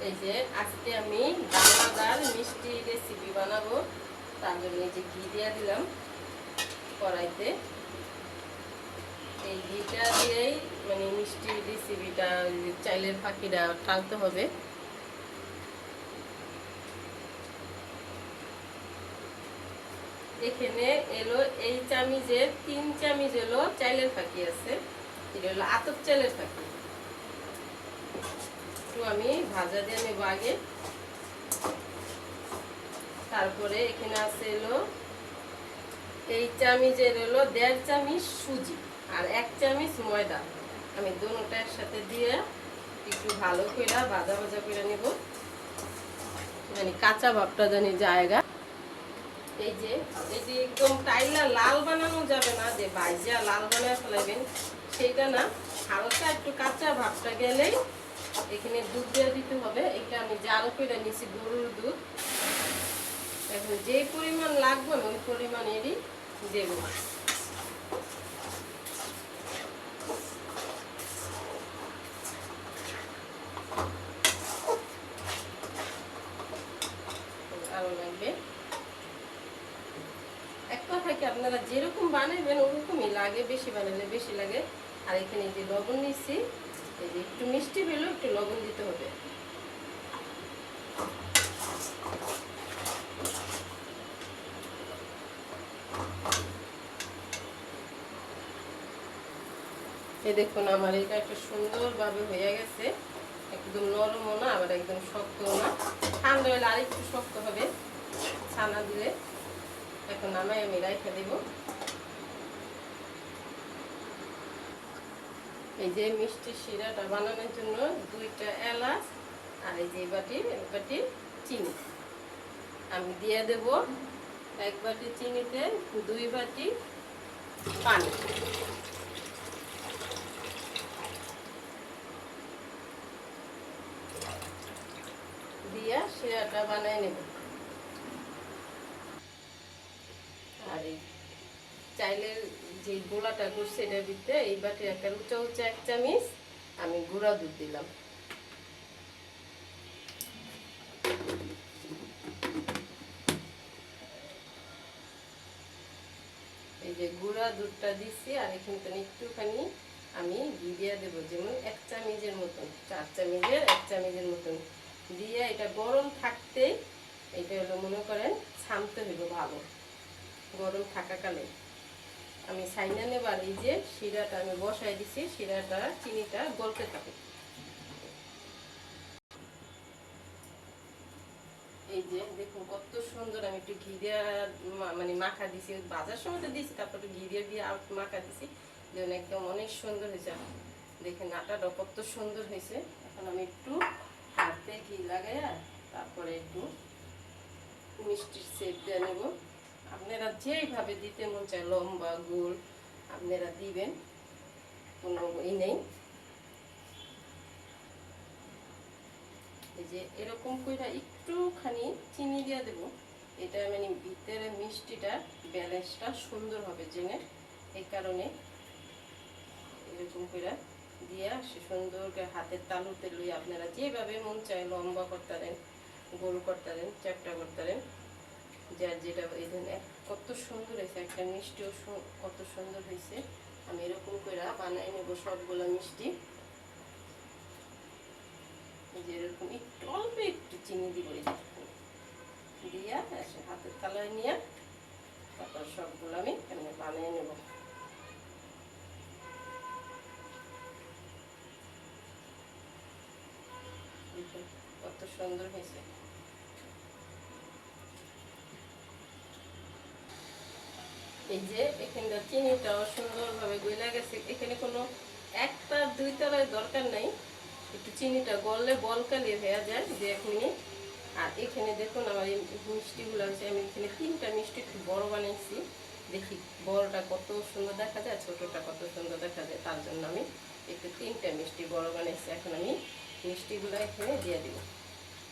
এই যে আজকে আমি দানাদার মিষ্টি রেসিপি বানাবো। তার জন্য এই যে ঘি দিয়ে দিলাম কড়াইতে। এই ঘিটা দিয়েই মানে মিষ্টি রেসিপিটা চাইলের ফাঁকিটা ঢালতে হবে। এখানে এলো এই চামিচে 3 চামিচ এলো চাইলের ফাঁকি আছে, এটা হলো আতপ চালের ফাঁকি। একটু আমি ভাজা দিয়ে নেবো আগে। তারপরে এখানে আছে এলো এই চামিচের এলো 1.5 চামিচ সুজি আর 1 চামিচ ময়দা। আমি দুটোটা একসাথে দিয়ে একটু ভালো করে ভাজা ভাজা করে নেব, মানে কাঁচা ভাবটা জানি জায়গা। এই যে একদম টাইলা লাল বানানো যাবে না, যে ভাইজা লাল বানায় ফেলাবেন সেইটা না, হালকা একটু কাঁচা ভাবটা গেলেই এখানে দুধ দিয়ে দিতে হবে। এটা আমি জাল করে নিছি গরুর দুধ। এখন যে পরিমাণ লাগবে না ওই পরিমাণেরই দেব। আরো লাগবে। এক কথায় কি আপনারা যেরকম বানাবেন ওরকমই লাগে, বেশি বানালে বেশি লাগে। আর এখানে যে লবণ নিচ্ছি, এই যে একটু মিষ্টি হলেও একটু লবণ দিতে হবে। এই দেখুন আমার এটা একটা সুন্দরভাবে হয়ে গেছে, একদম নরমও না আবার একদম শক্তও না। ঠান্ডা হলে আর একটু শক্ত হবে ছানা দিলে। এখন নামাই আমি রাইখা দেব। এই যে মিষ্টি শিরাটা বানানোর জন্য 2টা এলাচ আর এই যে এক বাটি চিনি আমি দিয়ে দেব। 1 বাটি চিনিতে 2 বাটি পানি। দিয়া শিরাটা বানাই নেব। আর এই চাইলের যে গোলাটা করছে এটার ভিতরে এই বাটি একটা উঁচা 1 চামিচ আমি গুঁড়া দুধ দিলাম। এই যে গুঁড়া দুধটা দিচ্ছি আর এখানে একটুখানি আমি ঘি দিয়ে দেবো, যেমন 1 চামিচের মতন, 4 চামিচের 1 চামিচের মতন দিয়ে এটা গরম থাকতেই এটা হলো মনে করেন ছানতে হইব ভালো। গরম থাকাকালে আমি ছাইনা নেবার এই যে শিরাটা আমি বসাই দিছি, শিরাটা চিনিটা গলতে থাকে। এই যে দেখুন কত সুন্দর আমি একটু ঘি দিয়ে মানে মাখা দিছি, বাজার সময় তো দিয়েছি, তারপর ঘি দিয়ে মাখা দিছি, যেন একদম অনেক সুন্দর হয়েছে। দেখেন আটাটা কত সুন্দর হয়েছে। এখন আমি একটু হাতে ঘি লাগাইয়া তারপরে একটু মিষ্টির শেপ দিয়ে নেব। আপনারা যেইভাবে দিতে মন চায় লম্বা গোল আপনারা দিবেন, কোনো ই নেই। এই যে এরকম করে একটুখানি চিনি দিয়ে দেব, এটা মানে ভিতরে মিষ্টিটা ব্যালেন্সটা সুন্দর হবে জেনে, এই কারণে এরকম করে দিয়া সে সুন্দর করে হাতের তালুতে লই আপনারা যেভাবে মন চায় লম্বা করতে পারেন, গোল করতে পারেন, চ্যাপটা করতে পারেন, যার যেটা। এই ধরনের কত সুন্দর হয়েছে, একটা মিষ্টিও কত সুন্দর হয়েছে। আমি এরকম করে বানাই নেব সবগুলো মিষ্টি। যে এরকম একটু অল্প একটু চিনি দিব, দিয়া হাতের তালায় নিয়ে তারপর সবগুলো আমি এমনি বানিয়ে নেব। কত সুন্দর হয়েছে। এই যে এখানটা চিনিটাও সুন্দরভাবে গলে গেছে, এখানে কোনো 1-2 তলায় দরকার নাই, একটু চিনিটা গললে বলকালি হয়ে যায় 2-1 মিনিট। আর এখানে দেখুন আমার এই মিষ্টিগুলো হচ্ছে, আমি এখানে 3টা মিষ্টি একটু বড় বানিয়েছি, দেখি বড়টা কত সুন্দর দেখা যায়, ছোটটা কত সুন্দর দেখা যায়, তার জন্য আমি একটু 3টা মিষ্টি বড় বানিয়েছি। এখন আমি মিষ্টিগুলো এখানে দিয়ে দিব।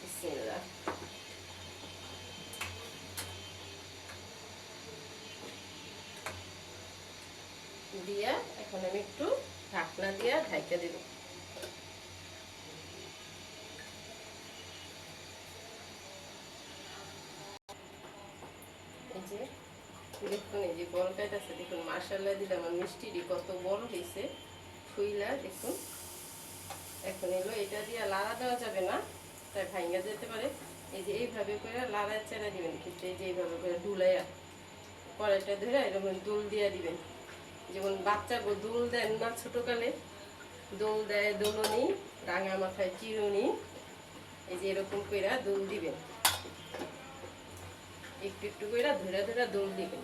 বিসমিল্লাহ। দিয়া এখন আমি একটু ঢাকনা দিয়ে ঢাইকা দেব। যে দেখুন এই যে বলকাইতে আছে, দেখুন মাশাআল্লাহ দিলে আমার মিষ্টিটি কত বড় হয়েছে ফুইলা দেখুন। এখন এলো এটা দিয়ে লাড়া দেওয়া যাবে না, তাই ভাঙা যেতে পারে। এই যে এইভাবে করে লাড়া চেড়া দিবেন, কিন্তু এই যে এইভাবে করে ডুলাইয়া কড়াইটা ধরে এরকম দুল দিয়ে দিবেন। যেমন বাচ্চাকে দুল দেন না ছোটকালে, দোল দেয় দোলনি, রাঙা মাথায় চিরুনি, এই যে এরকম করে দোল দিবেন, একটু একটু করে ধরে ধরে দোল দিবেন।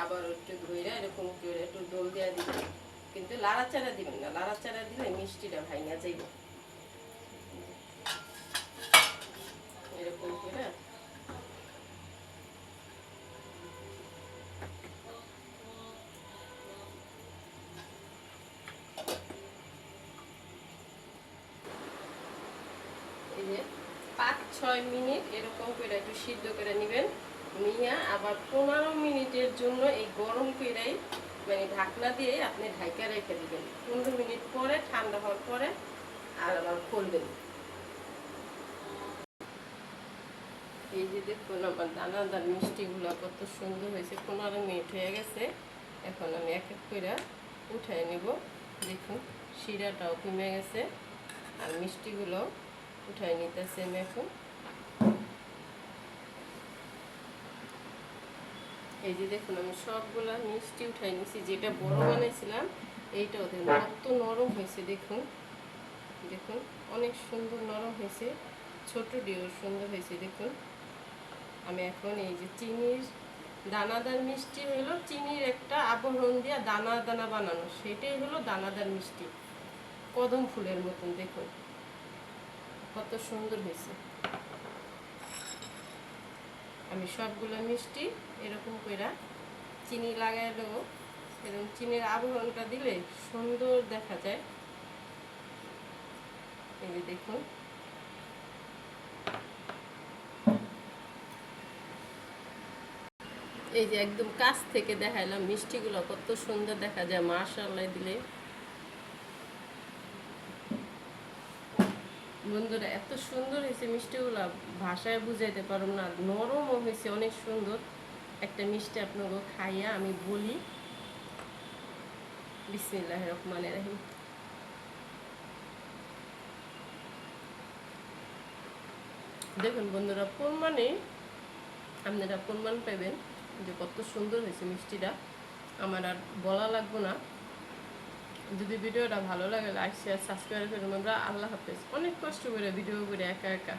আবার একটু ধরে এরকম করে একটু দোল দেওয়া দিবেন, কিন্তু লাড়াচাড়া দিবেন না, লাড়াচাড়া দিলে মিষ্টিটা ভাঙা যাইব। এরকম করে এই যে 5-6 মিনিট এরকম করে একটু সিদ্ধ করে নেবেন নিয়ে আবার 15 মিনিটের জন্য এই গরম কইরাই মানে ঢাকনা দিয়ে আপনি ঢাকা রেখে দিবেন। 15 মিনিট পরে ঠান্ডা হওয়ার পরে আর আবার খুলবেন। এই যে দেখুন আমার দানাদার মিষ্টিগুলো কত সুন্দর হয়েছে, 15 মিনিট হয়ে গেছে। এখন আমি এক এক করে উঠাই নেব। দেখুন শিরাটাও কমে গেছে আর মিষ্টিগুলো উঠাই নিতেছি আমি এখন। এই যে দেখুন আমি সবগুলা মিষ্টি উঠাই নিছি, যেটা বড় বানাইছিলাম এইটা ওদের কত নরম হয়েছে দেখুন। দেখুন অনেক সুন্দর নরম হয়েছে, ছোটটিও সুন্দর হয়েছে দেখুন। আমি এখন এই যে চিনির দানাদার মিষ্টি হলো চিনির একটা আবরণ দিয়ে দানা দানা বানানো, সেটাই হলো দানাদার মিষ্টি, কদম ফুলের মতন দেখুন কত সুন্দর হয়েছে। আমি সবগুলো মিষ্টি এরকম করে চিনি লাগাই দেবো, এরকম চিনির আবরণটা দিলে সুন্দর দেখা যায়। এই যে দেখুন এই যে একদম কাছ থেকে দেখাইলাম মিষ্টিগুলো কত সুন্দর দেখা যায় মাশাআল্লাহ দিলে। বন্ধুরা এত সুন্দর হয়েছে মিষ্টিগুলো ভাষায় বুঝাইতে পারব না, নরমও হয়েছে অনেক সুন্দর একটা মিষ্টি। আপনাকে খাইয়া আমি বলি বিসমিল্লাহির রহমানির রহিম। দেখুন বন্ধুরা প্রমাণে আপনারা প্রমাণ পাবেন যে কত সুন্দর হয়েছে মিষ্টিটা, আমার আর বলা লাগবে না। যদি ভিডিওটা ভালো লাগে লাইক শেয়ার সাবস্ক্রাইব করুন। আমরা আল্লাহ হাফেজ। অনেক কষ্ট করে ভিডিও করে একা একা